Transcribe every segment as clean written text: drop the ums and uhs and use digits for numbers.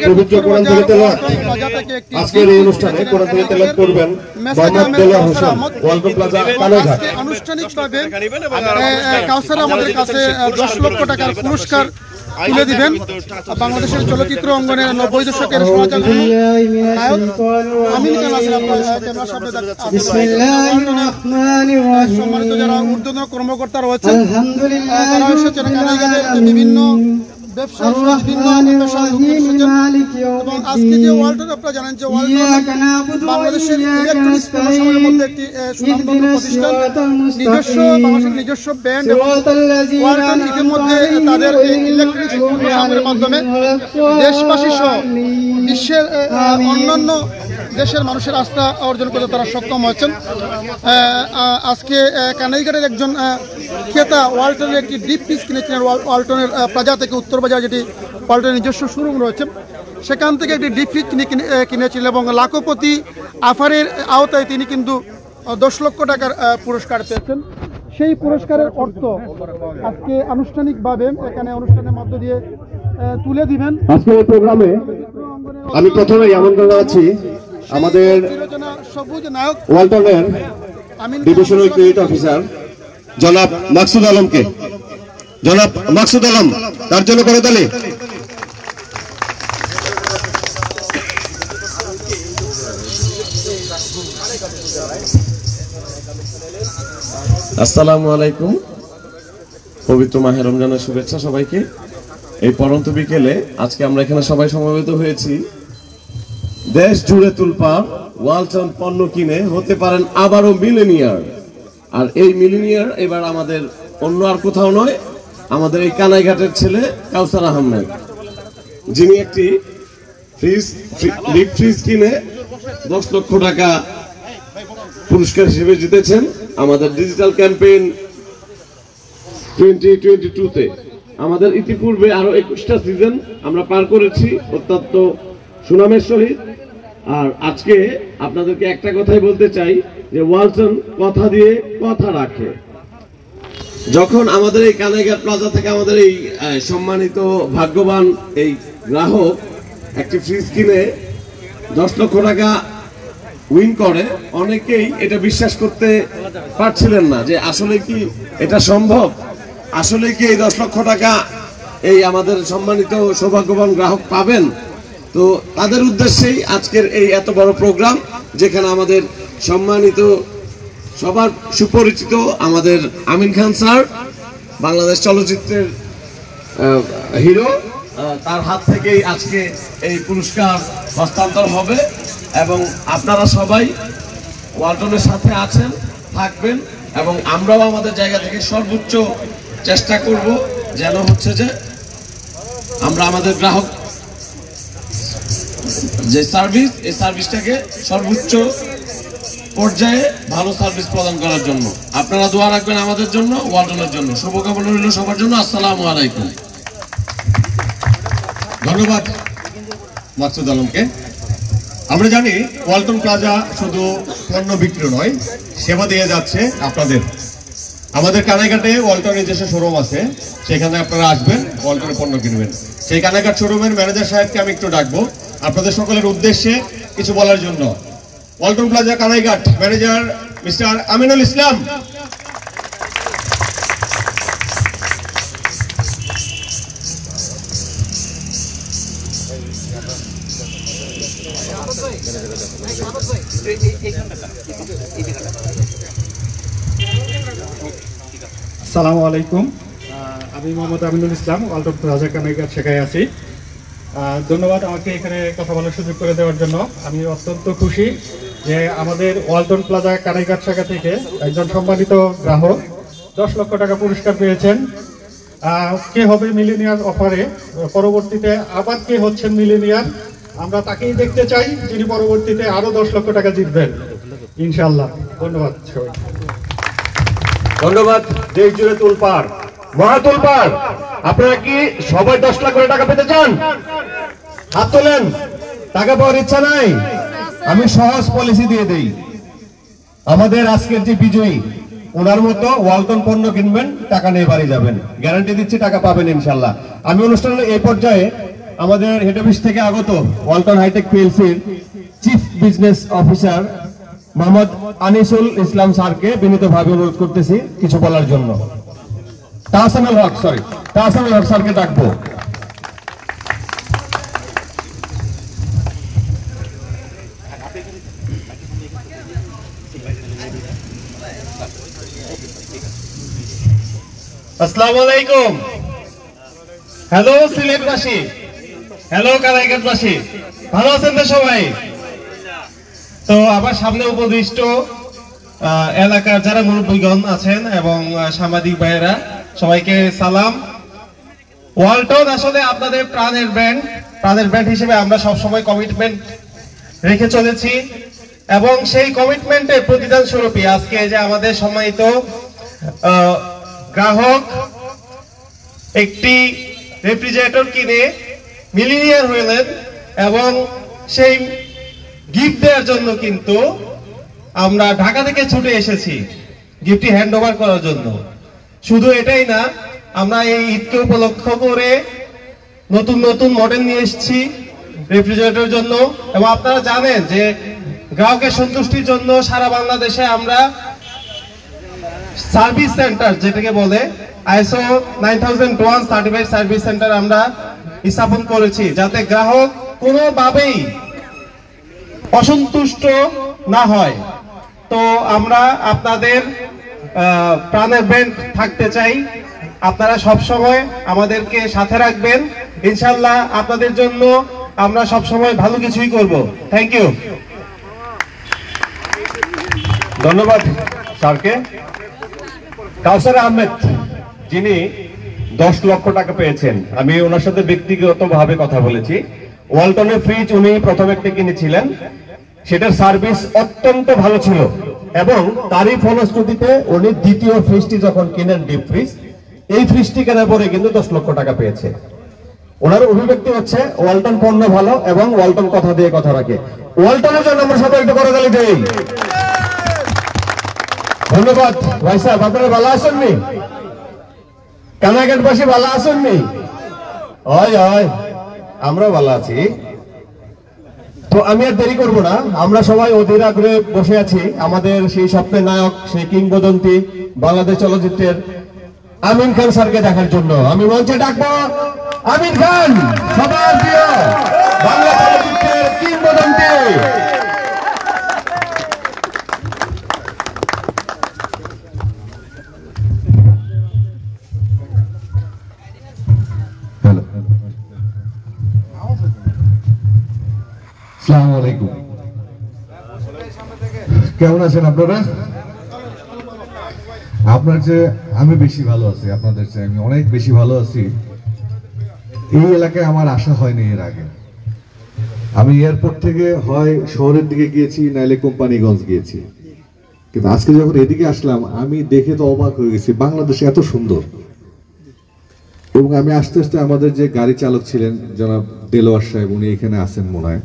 পবিত্র কোরআন থেকে তেলাওয়াত আজকের এই অনুষ্ঠানে কোরআন থেকে তেলাওয়াত করবেন মোহাম্মদ দেলোয়ার হোসেন ওয়ালটন প্লাজা কানাইঘাট। আনুষ্ঠানিকভাবে কাউসার আমাদের কাছে 10 লক্ষ টাকার পুরস্কার তুলে দিবেন। বাংলাদেশের চলচ্চিত্র অঙ্গনের 90 দশকের আমিন খান আছেন আপনার ক্যামেরার সামনে। সম্মানিত যারা ঊর্ধ্বতন কর্মকর্তা রয়েছেন তারা এসেছেন কানাইঘাটের বিভিন্ন ব্যবসায়ী এবং আজকে যে ওয়ালটন আপনারা জানেন যে ওয়ালটন বাংলাদেশের ইলেকট্রনিক্স প্রশাসনের মধ্যে একটি সুনামধন্য প্রতিষ্ঠান, বাংলাদেশের নিজস্ব ব্র্যান্ড এবং ওয়ালটন ইতিমধ্যে তাদের ইলেকট্রনিক্স প্রশাসনের মাধ্যমে দেশবাসী সহ বিশ্বের অন্যান্য দেশের মানুষের আস্থা অর্জন করতে তারা সক্ষম হয়েছেন। আজকে কানাইঘাটের একজন ক্রেতা ওয়ালটনের একটি ডিপ ফ্রিজ কিনেছিলেন ওয়ালটনের প্লাজা থেকে, উত্তরবাজার যেটি ওয়ালটনের নিজস্ব শোরুম রয়েছে সেখান থেকে একটি ডিপ ফ্রিজ কিনেছিলেন এবং লাখপতি অফারের আওতায় তিনি কিন্তু 10 লক্ষ টাকার পুরস্কার পেয়েছেন। সেই পুরস্কারের অর্থ আজকে আনুষ্ঠানিকভাবে এখানে অনুষ্ঠানের মধ্য দিয়ে তুলে দিবেন। আজকের এই প্রোগ্রামে আমি প্রথমেই আমন্ত্রণ জানাচ্ছি আমাদের সবুজ নায়ক ওয়ালটনের ডিভিশনাল ক্রেডিট অফিসার জনাব মাকসুদ আলমকে। জনাব মাকসুদ আলম, তার জন্য করে তালি। আসসালামু আলাইকুম। পবিত্র মাহে রমজানের শুভেচ্ছা সবাইকে। এই পরন্ত বিকেলে আজকে আমরা এখানে সবাই সমবেত হয়েছি দেশ জুড়ে তুলপাড় ওয়ালটন পণ্য কিনে হতে পারেন আবারও মিলেনিয়ার। আর এই মিলেনিয়ার এবার আমাদের অন্য আর কোথাও নয়, আমাদের এই কানাইঘাটের ছেলে কাউসার আহমেদ, যিনি একটি ডিপ ফ্রিজ কিনে 10 লক্ষ টাকা পুরস্কার হিসেবে জিতেছেন আমাদের ডিজিটাল ক্যাম্পেইন 2022-তে। আমাদের ইতিপূর্বে আরো 21টা সিজন আমরা পার করেছি অত্যন্ত সুনামের সহিত। আর আজকে আপনাদেরকে একটা কথাই বলতে চাই যে ওয়ালটন কথা দিয়ে কথা রাখে। যখন আমাদের এই কানাইঘাট প্লাজা থেকে আমাদের এই সম্মানিত ভাগ্যবান এই গ্রাহক একটি ফ্রিজ কিনে 10 লক্ষ টাকা উইন করে, অনেকেই এটা বিশ্বাস করতে পারছিলেন না যে আসলে কি এটা সম্ভব, আসলে কি এই 10 লক্ষ টাকা এই আমাদের সম্মানিত সৌভাগ্যবান গ্রাহক পাবেন। তো তাদের উদ্দেশ্যেই আজকের এই এত বড় প্রোগ্রাম, যেখানে আমাদের সম্মানিত সবার সুপরিচিত আমাদের আমিন খান স্যার, বাংলাদেশ চলচ্চিত্রের হিরো, তার হাত থেকেই আজকে এই পুরস্কার হস্তান্তর হবে এবং আপনারা সবাই ওয়ালটনের সাথে আছেন, থাকবেন এবং আমরাও আমাদের জায়গা থেকে সর্বোচ্চ চেষ্টা করব যেন হচ্ছে যে আমরা আমাদের গ্রাহক যে সার্ভিস, এই সার্ভিসটাকে সর্বোচ্চ পর্যায়ে ভালো সার্ভিস প্রদান করার জন্য আপনারা দোয়া রাখবেন আমাদের জন্য, ওয়ালটনের জন্য। শুভকামনা রইল সবার জন্য। আসসালামু আলাইকুম। ধন্যবাদ মাকসুদ আলমকে। আমরা জানি ওয়ালটন প্লাজা শুধু পণ্য বিক্রি নয়, সেবা দিয়ে যাচ্ছে আপনাদের। আমাদের কানাইঘাটে ওয়ালটনের যে শোরুম আছে সেখানে আপনারা আসবেন, ওয়ালটনের পণ্য কিনবেন। সেই কানাইঘাট শোরুমের ম্যানেজার সাহেবকে আমি একটু ডাকবো আপনাদের সকলের উদ্দেশ্যে কিছু বলার জন্য। Walton plaza Kanaighat manager mister Aminul Islam. আসসালামু আলাইকুম। আমি মোহাম্মদ আমিনুল ইসলাম, ওয়ালটন প্লাজা কানাইঘাট শাখায় আছি। ধন্যবাদ আমাকে এখানে কথা বলার সুযোগ করে দেওয়ার জন্য। আমি অত্যন্ত খুশি যে আমাদের ওয়ালটন প্লাজা কানাইঘাট শাখা থেকে একজন সম্মানিত গ্রাহক 10 লক্ষ টাকা পুরস্কার পেয়েছেন। কে হবে মিলেনিয়ার অফারে, পরবর্তীতে আবার কে হচ্ছেন মিলেনিয়ার, আমরা তাকেই দেখতে চাই যিনি পরবর্তীতে আরো 10 লক্ষ টাকা জিতবেন ইনশাআল্লাহ। ধন্যবাদ সবাই। ধন্যবাদ। দেশ জুড়ে তুলপাড়, মহা তুলপাড়। আপনারা কি সবাই 10 লাখ করে টাকা পেতে চান? হাত তোলেন। টাকা পাওয়ার ইচ্ছা নাই? আমি সহজ পলিসি দিয়ে দেই। আমাদের আজকের যে বিজয়ী, ওনার মতো ওয়ালটন পণ্য কিনবেন, টাকা নিয়ে বাড়ি যাবেন, গ্যারান্টি দিচ্ছি টাকা পাবেন ইনশাল্লাহ। আমি অনুষ্ঠানের এই পর্যায়ে আমাদের হেড অফিস থেকে আগত ওয়ালটন হাইটেক পিএলসির chief business officer Mohammad Anisul Islam স্যারকে বিনীতভাবে অনুরোধ করতেছি কিছু বলার জন্য। তাহসানুল হক স্যারকে ডাকবো। আসসালামু আলাইকুম। হ্যালো সিলেটবাসী, হ্যালো কানাইঘাটবাসী, ভালো আছেন তো সবাই? তো আমার সামনে উপদিষ্ট এলাকার যারা মুরব্বীগণ আছেন এবং সাংবাদিক ভাইয়েরা, সবাইকে সালাম। ওয়ালটন আসলে আপনাদের প্রাণের ব্র্যান্ড হিসেবে আমরা সবসময় কমিটমেন্ট রেখে চলেছি এবং সেই কমিটমেন্টের প্রতিদান স্বরূপই আজকে যে আমাদের সম্মানিত গ্রাহক একটি রেফ্রিজারেটর কিনে মিলিনিয়ার হলেন এবং সেই গিফট দেওয়ার জন্য কিন্তু আমরা ঢাকা থেকে ছুটে এসেছি গিফটটি হ্যান্ড ওভার করার জন্য। শুধু এটাই না, আমরা এই ঈদকে উপলক্ষ করে নতুন নতুন মডেল নিয়ে এসেছি রেফ্রিজারেটর জন্য। এবং আপনারা জানেন যে গ্রাহকের সন্তুষ্টির জন্য সারা বাংলাদেশে আমরা সার্ভিস সেন্টার, যেটাকে বলে ISO 9001 সার্টিফাইড সার্ভিস সেন্টার আমরা স্থাপন করেছি, যাতে গ্রাহক কোনোভাবেই অসন্তুষ্ট না হয়। তো আমরা আপনাদের প্রাণের ব্র্যান্ড থাকতে চাই, আপনারা সব সময় আমাদেরকে সাথে রাখবেন। ইনশাআল্লাহ আপনাদের জন্য আমরা সব সময় ভালো কিছুই করব। Thank you. ধন্যবাদ স্যারকে। কাউসার আহমেদ, যিনি 10 লক্ষ টাকা পেয়েছেন, আমি ওনার সাথে ব্যক্তিগতভাবে কথা বলেছি। ওয়ালটনের ফ্রিজ উনি প্রথম একটা কিনেছিলেন, সেটার সার্ভিস অত্যন্ত ভালো ছিল এবং তারই ফলশ্রুতিতে উনি দ্বিতীয় ফ্রিজটি যখন কিনেন, ডিপ ফ্রিজ, এই ফ্রিজটি কেনার পরে কিন্তু 10 লক্ষ টাকা পেয়েছে। ওনার অভিব্যক্তি হচ্ছে ওয়ালটন পণ্য ভালো এবং ওয়ালটন কথা দিয়ে কথা রাখে। ওয়ালটনের জন্য আমরা সবাই একটু করতালি দেই। ধন্যবাদ ভাই সাহেব। আপনারা ভালো আসেননি? কানাইঘাটবাসী ভালো আসেননি? হয় আমরা ভালো আছি। তো আমি আর দেরি করবো না, আমরা সবাই অধীর আগ্রহে বসে আছি আমাদের সেই স্বপ্নের নায়ক, সেই কিংবদন্তি বাংলাদেশ চলচ্চিত্রের আমিন খান স্যারকে দেখার জন্য। আমি মঞ্চে ডাকবো আমিন খান, সবার প্রিয় বাংলা চলচ্চিত্রের কিংবদন্তি। আসসালামু আলাইকুম। কেমন আছেন আপনারা? আপনার চেয়ে আমি বেশি ভালো আছি, আপনাদের চেয়ে আমি অনেক বেশি ভালো আছি। এই এলাকায় আমার আসা হয়নি এর আগে। আমি এয়ারপোর্ট থেকে হয় শহরের দিকে গিয়েছি, নাইলে কোম্পানিগঞ্জ গিয়েছি, কিন্তু আজকে যখন এদিকে আসলাম আমি দেখে তো অবাক হয়ে গেছি, বাংলাদেশ এত সুন্দর। এবং আমি আস্তে আস্তে আমাদের যে গাড়ি চালক ছিলেন জনাব দেলোয়ার সাহেব, উনি এখানে আছেন মনে হয়,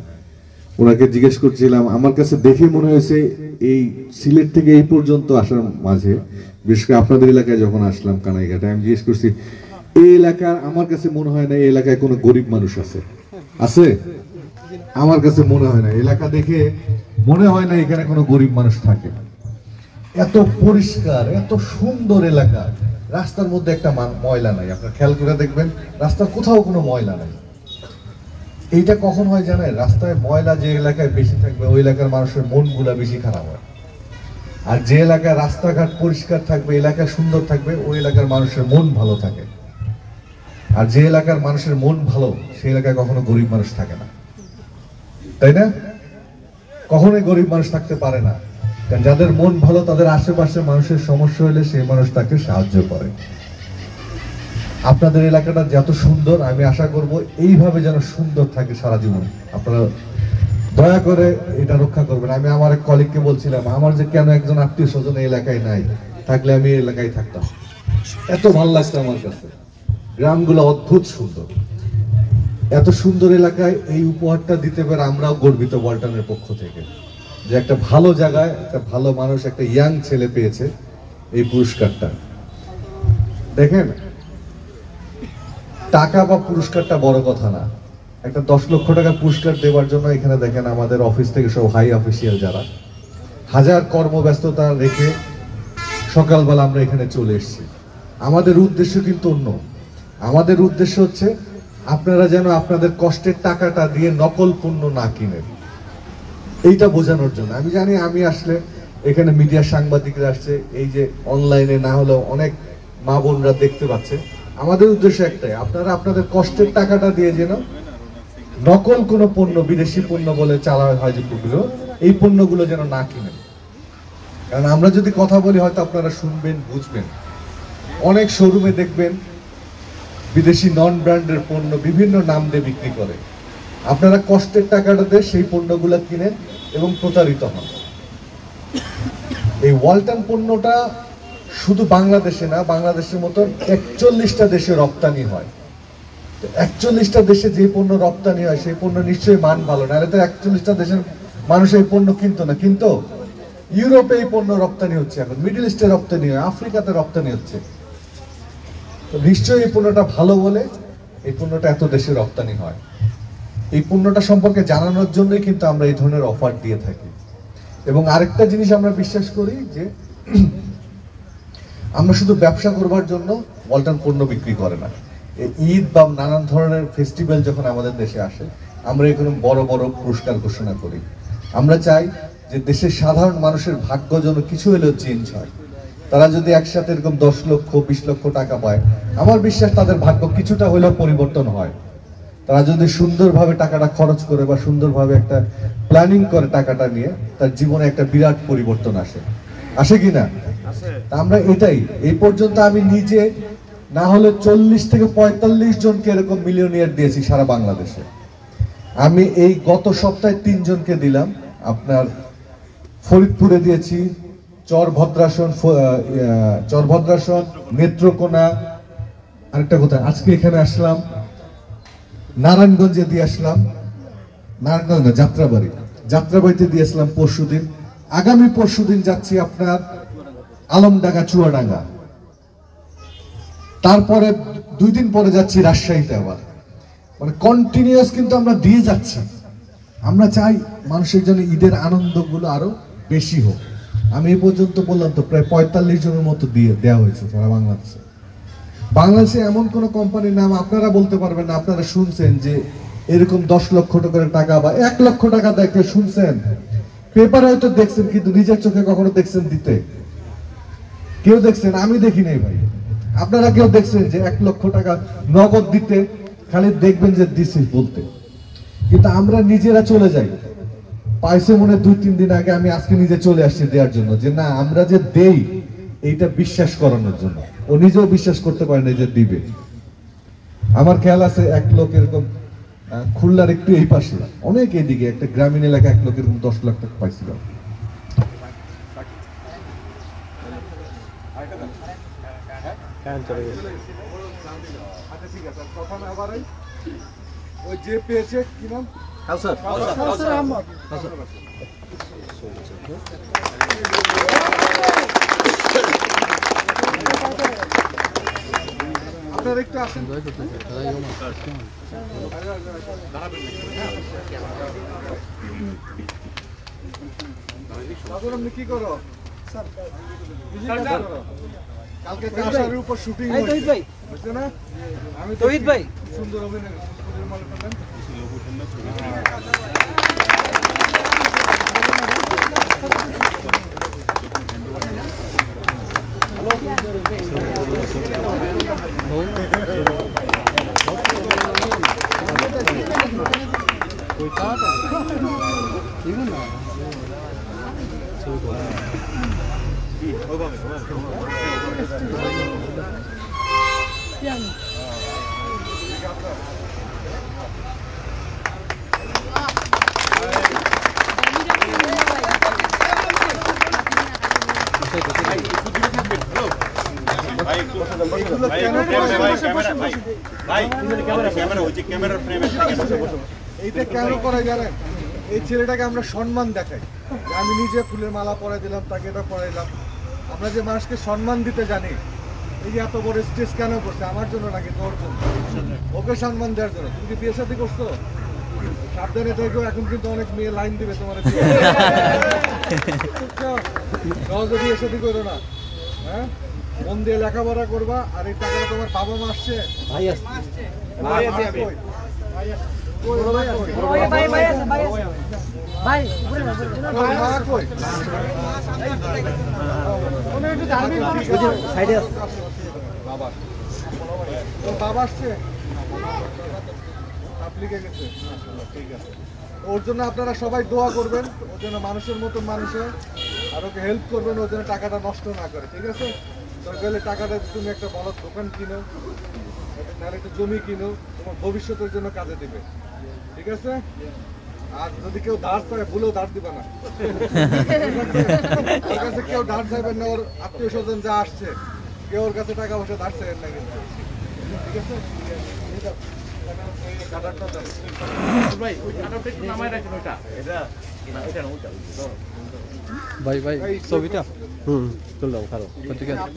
ওনাকে জিজ্ঞেস করছিলাম। আমার কাছে দেখে মনে হয়েছে এই সিলেট থেকে এই পর্যন্ত আসার মাঝে, বিশেষ করে আপনাদের এলাকায় যখন আসলাম কানাইঘাটে, আমি জিজ্ঞেস করছি এই এলাকার, আমার কাছে মনে হয় না এই এলাকায় কোনো গরিব মানুষ আছে। আমার কাছে মনে হয় না, এলাকা দেখে মনে হয় না এখানে কোনো গরিব মানুষ থাকে। এত পরিষ্কার, এত সুন্দর এলাকা, রাস্তার মধ্যে একটা ময়লা নাই। আপনারা খেয়াল করে দেখবেন রাস্তার কোথাও কোনো ময়লা নাই। এইটা কখন হয় জানেন? রাস্তায় ময়লা যে এলাকায় বেশি থাকবে ওই এলাকার মানুষের মনগুলা বেশি খারাপ হয়। আর যে এলাকায় রাস্তাঘাট পরিষ্কার থাকবে, এলাকা সুন্দর থাকবে, ওই এলাকার মানুষের মন ভালো থাকে। আর যে এলাকার মানুষের মন ভালো সেই এলাকায় কখনো গরিব মানুষ থাকে না, তাই না? কখনোই গরিব মানুষ থাকতে পারে না, কারণ যাদের মন ভালো তাদের আশেপাশে মানুষের সমস্যা হলে সেই মানুষ তাকে সাহায্য করে। আপনাদের এলাকাটা যত সুন্দর, আমি আশা করব এইভাবে যেন সুন্দর থাকে সারা জীবন। আপনারা দয়া করে এটা রক্ষা করবেন। আমি আমার এক কলিগকে বলছিলাম, আমার যে কেন একজন আত্মীয় স্বজন এই এলাকায় নাই, থাকলে আমি এই এলাকায় থাকতাম। এত ভালো লাগছে আমার কাছে, গ্রামগুলো অদ্ভুত সুন্দর। এত সুন্দর এলাকায় এই উপহারটা দিতে পেরে আমরাও গর্বিত ওয়ালটনের পক্ষ থেকে, যে একটা ভালো জায়গায় একটা ভালো মানুষ, একটা ইয়াং ছেলে পেয়েছে এই পুরস্কারটা। দেখেন, টাকা বা পুরস্কারটা বড় কথা না, একটা 10 লক্ষ টাকা পুরস্কার দেওয়ার জন্য এখানে দেখেন আমাদের অফিস থেকে সব হাই অফিসিয়াল যারা হাজার কর্মব্যস্ততা রেখে সকালবেলা আমরা এখানে চলে এসেছি। আমাদের উদ্দেশ্য কিন্তু অন্য। আমাদের উদ্দেশ্য হচ্ছে আপনারা যেন আপনাদের কষ্টের টাকাটা দিয়ে নকল পণ্য না কিনেন, এইটা বোঝানোর জন্য। আমি জানি আমি আসলে এখানে মিডিয়া সাংবাদিকরা আসছে, এই যে অনলাইনে না হলেও অনেক মা বোনরা দেখতে পাচ্ছে। আমাদের উদ্দেশ্য একটাই, আপনারা আপনাদের কষ্টের টাকাটা দিয়ে যেন নকল কোনো পণ্য, বিদেশি পণ্য বলে চালা হয় যেগুলো, এই পণ্যগুলো যেন না কিনেন। কারণ আমরা যদি কথা বলি হয়তো আপনারা শুনবেন, বুঝবেন। অনেক শোরুমে দেখবেন বিদেশি নন ব্র্যান্ডের পণ্য বিভিন্ন নাম দিয়ে বিক্রি করে। আপনারা কষ্টের টাকাটা দিয়ে সেই পণ্যগুলো কিনেন এবং প্রতারিত হন। এই ওয়ালটন পণ্যটা শুধু বাংলাদেশে না, বাংলাদেশের মতো 41টা দেশে রপ্তানি হয়। 41টা দেশে যে পণ্য রপ্তানি হয় সেই পণ্য নিশ্চয়ই মান ভালো, নাহলে তো 41টা দেশের মানুষ এই পণ্য কিনতো না। কিন্তু ইউরোপে এই পণ্য রপ্তানি হচ্ছে, এখন মিডল ইস্টে রপ্তানি হয়, আফ্রিকাতে রপ্তানি হচ্ছে। তো নিশ্চয়ই এই পণ্যটা ভালো বলে এই পণ্যটা এত দেশে রপ্তানি হয়। এই পণ্যটা সম্পর্কে জানানোর জন্যই কিন্তু আমরা এই ধরনের অফার দিয়ে থাকি। এবং আরেকটা জিনিস আমরা বিশ্বাস করি যে আমরা শুধু ব্যবসা করবার জন্য ওয়ালটন পণ্য বিক্রি করে না। ঈদ বা নানান ধরনের ফেস্টিভ্যাল যখন আমাদের দেশে আসে, আমরা এখানে বড় বড় পুরস্কার ঘোষণা করি। আমরা চাই যে দেশের সাধারণ মানুষের ভাগ্য যেন কিছু হলেও চেঞ্জ হয়। তারা যদি একসাথে এরকম 10 লক্ষ 20 লক্ষ টাকা পায়, আমার বিশ্বাস তাদের ভাগ্য কিছুটা হলেও পরিবর্তন হয়। তারা যদি সুন্দরভাবে টাকাটা খরচ করে বা সুন্দরভাবে একটা প্ল্যানিং করে টাকাটা নিয়ে, তার জীবনে একটা বিরাট পরিবর্তন আসে কি না? আমরা এটাই, এই পর্যন্ত আমি নিজে না হলে 40 থেকে 45 জনকে এরকম মিলিয়নিয়ার দিয়েছি সারা বাংলাদেশে। আমি এই গত সপ্তাহে 3 জনকে দিলাম। আপনার ফরিদপুরে দিয়েছি, চরভদ্রাসন, নেত্রকোনা, আরেকটা কোথায় আজকে এখানে আসলাম, নারায়ণগঞ্জে দিয়ে আসলাম, নারায়ণগঞ্জ যাত্রাবাড়িতে দিয়ে আসলাম পরশুদিন। আগামী পরশুদিন যাচ্ছি আপনার আলমডাঙ্গা, চুয়াডাঙ্গা। তারপরে 2 দিন পরে যাচ্ছি রাজশাহীতে আবার। মানে কন্টিনিউয়াস কিন্তু আমরা দিয়ে যাচ্ছি। আমরা চাই মানুষের জন্য ঈদের আনন্দগুলো আরো বেশি হোক। আমি এই পর্যন্ত বললাম তো প্রায় 45 জনের মতো দিয়ে দেওয়া হয়েছে সারা বাংলাদেশে। বাংলাদেশে এমন কোন কোম্পানির নাম আপনারা বলতে পারবেন না আপনারা শুনছেন যে এরকম 10 লক্ষ টাকা বা 1 লক্ষ টাকা দেখে শুনছেন, পেপারে হয়তো দেখছেন কিন্তু নিজের চোখে কখনো দেখছেন দিতে? কেউ দেখছেন? আমি দেখি নাই ভাই। আপনারা কেউ দেখছেন যে 1 লক্ষ টাকা নগদ দিতে? খালি দেখবেন যে দিছি বলতে, কিন্তু আমরা নিজেরা চলে যাই। পাইছে মনে 2-3 দিন আগে, আমি আজকে নিজে চলে আসছি দেওয়ার জন্য, যে না আমরা যে দেই এইটা বিশ্বাস করানোর জন্য। ও নিজেও বিশ্বাস করতে পারে না যে দিবে। আমার খেয়াল আছে এক লোক এরকম খুলনার একটু এই পাশে অনেক এদিকে একটা গ্রামীণ এলাকা এক লোক এরকম 10 লাখ টাকা পাইছিল। ওই যে পেয়েছে কি নাম? কাউসার আহমদ। আপনারা একটু আসেন। আপনি কি করো? কালকে কাউসারের উপর শুটিং হয়েছে, বুঝছো না? আমি তৌহিদ ভাই সুন্দর অভিনয় করছেন। এইটা কেন করা জানেন? এই ছেলেটাকে আমরা সম্মান দেখাই। আমি নিজে ফুলের মালা পরাই দিলাম, তাকে এটা পরাইলাম। আমরা যে মানুষকে সম্মান দিতে জানি, এই যে এত বড় স্টেজ কেন করছে? আমার জন্য নাকি তোর জন্য? ওকে সম্মান দেওয়ার জন্য। তুমি কি বিয়ে শাদী করছো? সাবধানে থেকো, এখন কিন্তু অনেক মেয়ে লাইন দিবে তোমার সহজে বিয়ে শাদী করো না। হ্যাঁ, মন দিয়ে লেখাপড়া করবা। আর এই টাকাটা তোমার বাবা মা আসছে? ভাই আসছে। বাবা আসছে, ঠিক আছে। ওর জন্য আপনারা সবাই দোয়া করবেন, ওর জন্য মানুষের মতো মানুষ হয়, আর ওকে হেল্প করবেন, ওর জন্য টাকাটা নষ্ট না করে, ঠিক আছে? দরকার হলে টাকাটা তুমি একটা বড় দোকান কিনো, নাহলে একটা জমি কিনো, তোমার ভবিষ্যতের জন্য কাজে দিবে, ঠিক আছে? আর যদি কেউ ধার চায়, ভুলেও ধার দিবা না। ওর কাছে কেউ ধার চাইবেন না, ওর আত্মীয় স্বজন যা আসছে কেউ ওর কাছে টাকা পয়সা ধার চাইবেন না কিন্তু, ঠিক আছে? ভাই ভাই ছবিটা তুললাম খারো ঠিক আছে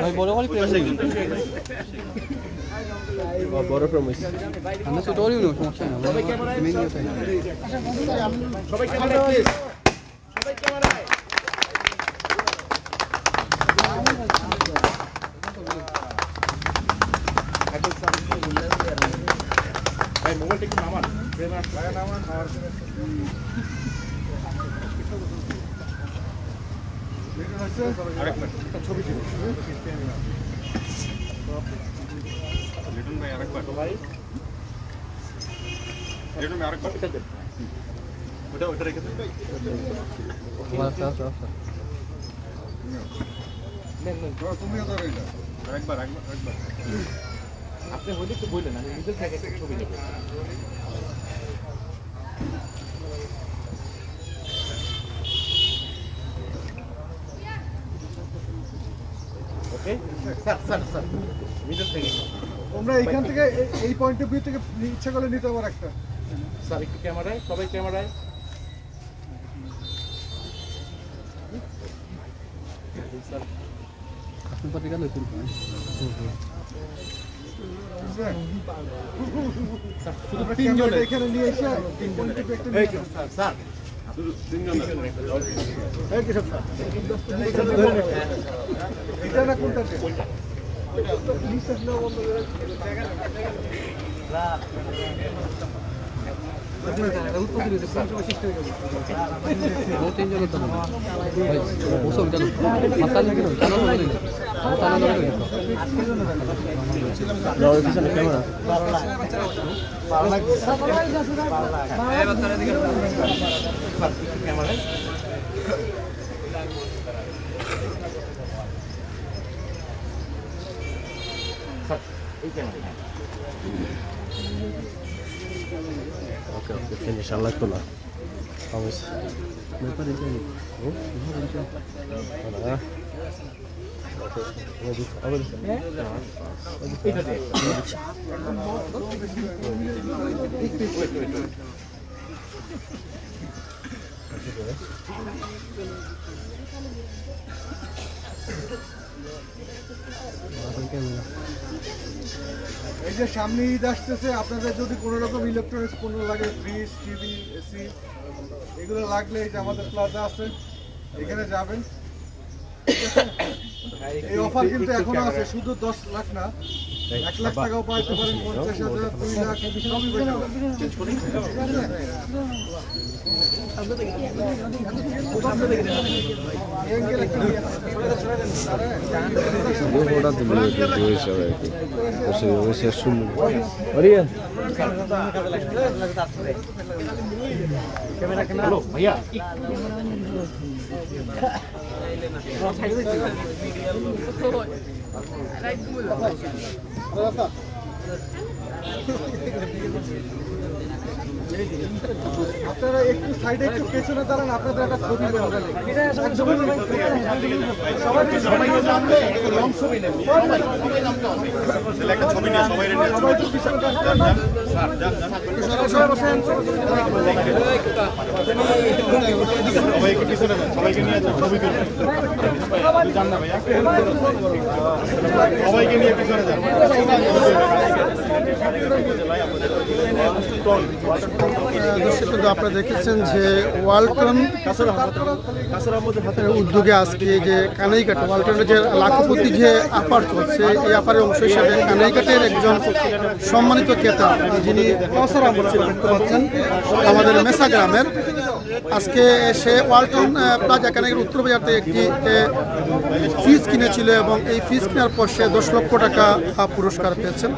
ভাই বড় করে বড় প্রমিস আমরা ছোট করিও না, সমস্যা না। সবাই ক্যামেরায়, সবাই ক্যামেরায় প্লিজ, সবাই ক্যামেরায়। ভাই মোবাইলটা একটু নামান, নামান ছবি ছিল লিটন ভাই আরেকবার ভাই লিটন ভাই আরেকবার এটা দেন, ওটা রেখে দেন। তুমি আরেকবার আপনি হইলে তো বললেন, আমি নিজের থেকে ছবি নেব। তোমরা এইখান থেকে এই পয়েন্ট অফ ভিউ থেকে ইচ্ছা করলে নিতে পারো একটা। স্যার একটু ক্যামেরায়, সবাই ক্যামেরায়। এখানে নিয়ে এসে স্যার এটা না কোনটা Oke, finish Allah tu lah. Kamus. Berapa dia ni? Oh, mana? Oke, apa dia? Itu dia. এই যে সামনে ঈদ আসতেছে, আপনাদের যদি কোনো রকম ইলেকট্রনিক্স পণ্য লাগে, ফ্রিজ, টিভি, এসি, এগুলো লাগলে এই যে আমাদের প্লাজা আছে, এখানে যাবেন। এই অফার কিন্তু এখনো আছে, শুধু 10 লাখ না, 1 লাখ টাকাও পাইতে পারেন, 50,000, 2 লাখ, সবই পাইতে भैया আপনারা একটু সাইডে একটু পেছনে দাঁড়ান, আপনাদের একটা ছবি সবাইকে নিয়ে পিছনে যান। দর্শক কিন্তু আপনারা দেখেছেন যে ওয়ালটন উদ্যোগে আজকে যে কানাইঘাট ওয়ালটনের যে লাখপতি যে আপার চলছে, এই আপারের অংশ হিসাবে কানাইঘাটের একজন সম্মানিত ক্রেতা যিনি কাউসার আহমদ দেখতে পাচ্ছেন আমাদের মেসা গ্রামের, আজকে সে ওয়ালটন প্লাজা কানাইঘাট উত্তর বাজার থেকে একটি ফ্রিজ কিনেছিল এবং এই ফ্রিজ কেনার পর সে 10 লক্ষ টাকা পুরস্কার পেয়েছেন।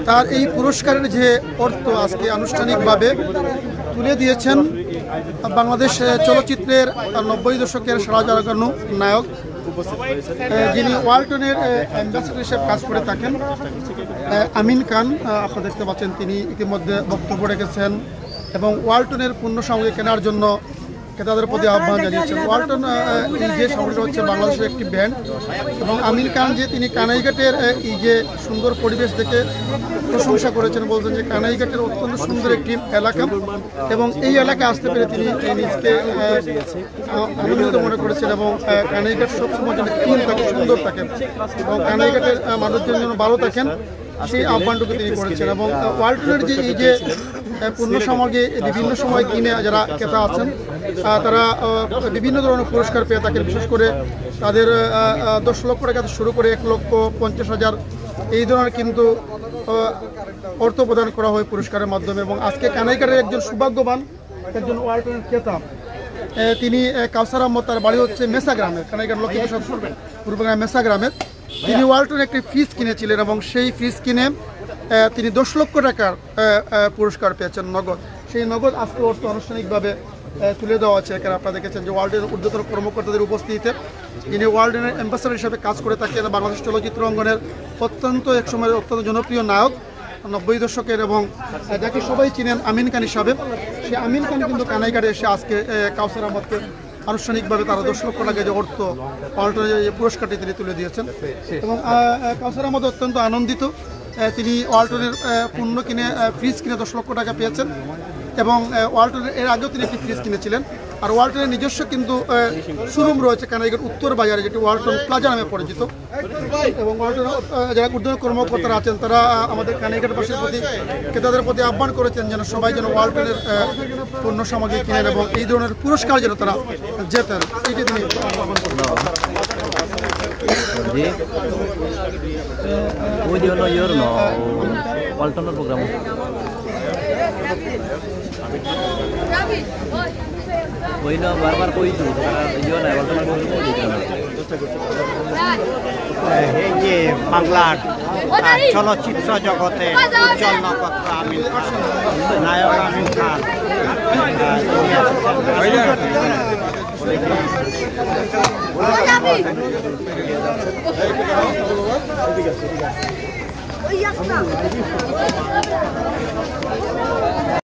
তার এই পুরস্কারের যে অর্থ আজকে আনুষ্ঠানিকভাবে তুলে দিয়েছেন বাংলাদেশ চলচ্চিত্রের 90 দশকের সারা জাগানো নায়ক, যিনি ওয়ালটনের অ্যাম্বাসেডর হিসেবে কাজ করে থাকেন, আমিন খান। আপনারা দেখতে পাচ্ছেন তিনি ইতিমধ্যে বক্তব্য রেখেছেন এবং ওয়ালটনের পণ্য সামগ্রী কেনার জন্য ক্রেতাদের প্রতি আহ্বান জানিয়েছেন। ওয়ালটন এই যে সামগ্রীটা হচ্ছে বাংলাদেশের একটি ব্র্যান্ড এবং আমির খান যে তিনি কানাইঘাটের এই যে সুন্দর পরিবেশ দেখে প্রশংসা করেছেন, বলছেন যে কানাইঘাটের অত্যন্ত সুন্দর একটি এলাকা এবং এই এলাকায় আসতে পেরে তিনি নিজকে আনন্দিত মনে করেছেন এবং কানাইঘাট সবসময় যেন ক্লিন থাকে, সুন্দর থাকেন এবং কানাইঘাটের মানুষজন যেন ভালো থাকেন সেই আহ্বানটুকু তিনি করেছেন। এবং ওয়ালটনের যে এই যে পণ্য সামগ্রী বিভিন্ন সময় কিনে যারা ক্রেতা আছেন তারা বিভিন্ন ধরনের পুরস্কার পেয়ে থাকেন, বিশেষ করে তাদের 10 লক্ষ টাকা শুরু করে 1,50,000 এই ধরনের কিন্তু অর্থ প্রদান করা হয় পুরস্কারের মাধ্যমে। এবং আজকে কানাইঘাটের একজন সৌভাগ্যবান একজন ওয়ালটনের ক্রেতা, তিনি কাউসার আহমদ, তার বাড়ি হচ্ছে মেসা গ্রামে, কানাইঘাট লক্ষ্মীপ্রসাদ পূর্বগ্রাম মেসা গ্রামের। তিনি ওয়ালটনের একটি ফ্রিজ কিনেছিলেন এবং সেই ফ্রিজ কিনে তিনি 10 লক্ষ টাকার পুরস্কার পেয়েছেন নগদ। সেই নগদ আজকে অর্থ আনুষ্ঠানিকভাবে তুলে দেওয়া আছে। এখানে আপনারা দেখেছেন যে ওয়ালটনের ঊর্ধ্বতন কর্মকর্তাদের উপস্থিতিতে যিনি ওয়ালটনের অ্যাম্বাসেডর হিসেবে কাজ করে থাকেন, বাংলাদেশ চলচ্চিত্র অঙ্গনের অত্যন্ত একসময়ের অত্যন্ত জনপ্রিয় নায়ক 90 দশকের এবং যাকে সবাই চিনেন আমিন খান হিসাবে, সেই আমিন খান কিন্তু কানাইঘাটে এসে আজকে কাউসার আহমদকে আনুষ্ঠানিকভাবে তারা 10 লক্ষ টাকা যে অর্থ ওয়ালটনের যে পুরস্কারটি তিনি তুলে দিয়েছেন এবং কাউসার আহমদ অত্যন্ত আনন্দিত। তিনি ওয়ালটনের পণ্য কিনে ফ্রিজ কিনে 10 লক্ষ টাকা পেয়েছেন এবং ওয়ালটনের এর আগেও তিনি একটি ফ্রিজ কিনেছিলেন। আর ওয়ালটনের নিজস্ব কিন্তু শোরুম রয়েছে কানাইঘাট উত্তর বাজারে, যেটি ওয়ালটন প্লাজা নামে পরিচিত। এবং ওয়ালটনের যারা ঊর্ধ্বতন কর্মকর্তারা আছেন তারা আমাদের কানাইঘাটবাসীর প্রতি ক্রেতাদের প্রতি আহ্বান করেছেন যেন সবাই যেন ওয়ালটনের পণ্য সামগ্রী কিনেন এবং এই ধরনের পুরস্কার যেন তারা জেতেন, এটি তিনি আহ্বান করেন। ওয়ালটনের প্রোগ্রাম ওই না বারবার কইছো ইয়ে না ওয়ালটনের প্রোগ্রাম এই যে বাংলার চলচ্চিত্র জগতে উজ্জ্বল নক্ষত্র আমিন খান, নায়ক আমিন খান ওই